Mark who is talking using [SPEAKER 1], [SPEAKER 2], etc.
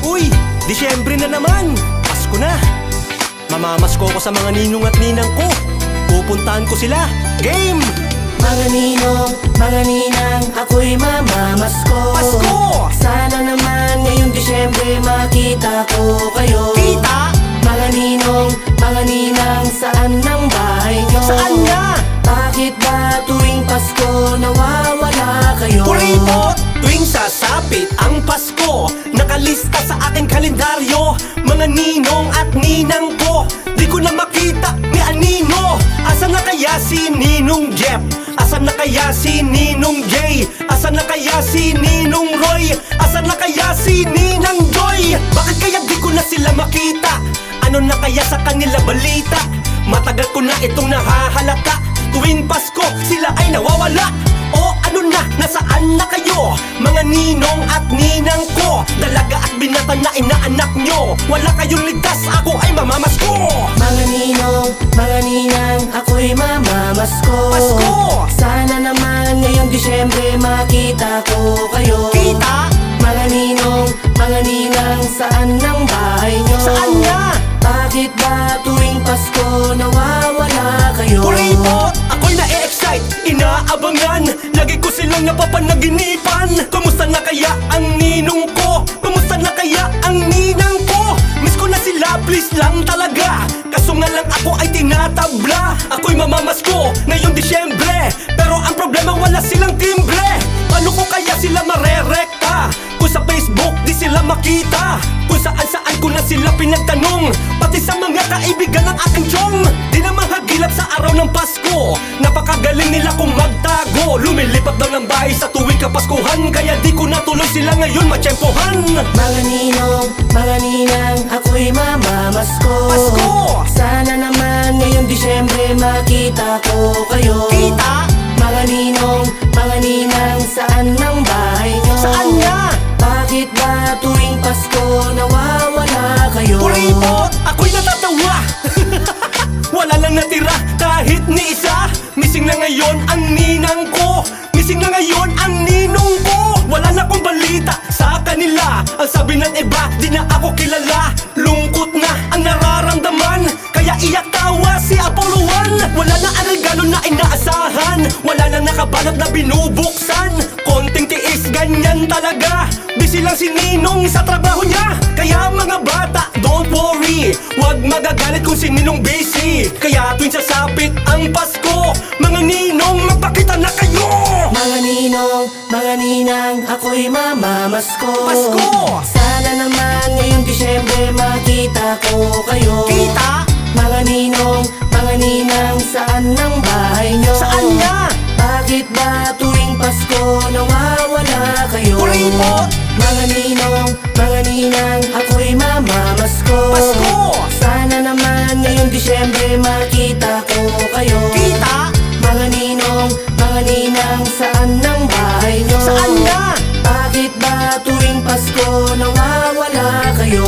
[SPEAKER 1] Uy, Disyembre na naman, Pasko na. Mamamasko ko sa mga ninong at ninang ko. Pupuntahan ko sila, game!
[SPEAKER 2] Mga ninong, mga ninang, ako'y mamamasko.
[SPEAKER 1] Pasko!
[SPEAKER 2] Sana naman ngayong Disyembre makita ko kayo.
[SPEAKER 1] Kita!
[SPEAKER 2] Mga ninong, mga ninang, saan ang bahay nyo?
[SPEAKER 1] Saan nga?
[SPEAKER 2] Bakit ba tuwing Pasko nawawala kayo?
[SPEAKER 1] Kuripot! Tuwing sasapit ang Pasko, nakalista sa aking kalendaryo. Mga ninong at ninang ko, di ko na makita ni Anino. Asan na kaya si Ninong Jeff? Asan na kaya si Ninong Jay? Asan na kaya si Ninong Roy? Asan na kaya si Ninang Joy? Bakit kaya di ko na sila makita? Ano na kaya sa kanila balita? Matagal ko na itong nahahalata. Tuwing Pasko, sila ay nawawala. O ano na, nasaan na kayo? Mga ninong at ninang ko, dalaga at binata na inaanak nyo. Wala kayong ligtas, ako ay mamamasko.
[SPEAKER 2] Mga ninong, mga ninang, ako'y mamamasko.
[SPEAKER 1] Pasko!
[SPEAKER 2] Sana naman ngayong Disyembre makita ko kayo.
[SPEAKER 1] Kita!
[SPEAKER 2] Mga ninong, mga ninang, saan ang bahay nyo?
[SPEAKER 1] Saan nga?
[SPEAKER 2] Bakit ba tuwing Pasko nawawala kayo?
[SPEAKER 1] Kuripot! Ako'y na-excite, inaabangan. Lagi ko silang napapanaginipan. Kumusta na kaya ang ninong ko? Kumusta na kaya ang ninang ko? Miss ko na sila, please lang talaga. Kaso nga lang ako ay tinatabla. Ako'y mamamasko ngayong Disyembre, pero ang problema wala silang timbre. Paano ko kaya sila marerekta? Kung sa Facebook di sila makita, kung saan ko na sila pinagtanong, pati sa mga kaibigan ng aking tiyong. Di na mahagilap sa araw ng Pasko, napakagaling nila kung magtago. Lumilipat daw ng bahay sa tuwing Kapaskuhan, kaya di ko natuloy sila ngayon matsyempohan.
[SPEAKER 2] Mga ninong, mga ninang, ako'y mamamasko.
[SPEAKER 1] Pasko!
[SPEAKER 2] Sana naman ngayong Disyembre makita ko kayo.
[SPEAKER 1] Kita!
[SPEAKER 2] Mga ninong, mga ninang, saan ang bahay nyo?
[SPEAKER 1] Saan nga?
[SPEAKER 2] Bakit ba tuwing Pasko nawawala kayo?
[SPEAKER 1] Kuripot! Ako'y natatawa. Wala lang natira kahit ni isa. Missing na ngayon ang ninang ko. Missing na ngayon ang ninong ko. Wala na akong balita sa kanila. Ang sabi ng iba, di na ako kilala. Lungkot na ang nararamdaman, kaya iyak tawa si Apollo 1. Wala na ang regalo na inaasahan, wala na nakabanat na binubuksan. Konting tiis, ganyan talaga. Busy lang si Ninong sa trabaho niya. Kaya mga bata, don't worry, wag magagalit kung si Ninong busy. Kaya tuwing sasapit ang Pasko, mga ninong magpakita na kayo.
[SPEAKER 2] Mga ninong, mga ninang, ako'y mamamasko.
[SPEAKER 1] Pasko!
[SPEAKER 2] Sana naman ngayong Disyembre makita ko kayo.
[SPEAKER 1] Kita!
[SPEAKER 2] Mga ninong, mga ninang, saan ang bahay nyo?
[SPEAKER 1] Saan nga?
[SPEAKER 2] Bakit ba tuwing Pasko nawawala kayo?
[SPEAKER 1] Kuripot!
[SPEAKER 2] Mga ninong, mga ninang, ako'y mamamasko.
[SPEAKER 1] Pasko!
[SPEAKER 2] Sana naman ngayong Disyembre makita ko kayo.
[SPEAKER 1] Kita!
[SPEAKER 2] Mga ninong, mga ninang, saan ang bahay nyo?
[SPEAKER 1] Saan nga?
[SPEAKER 2] Bakit ba tuwing Pasko nawawala kayo?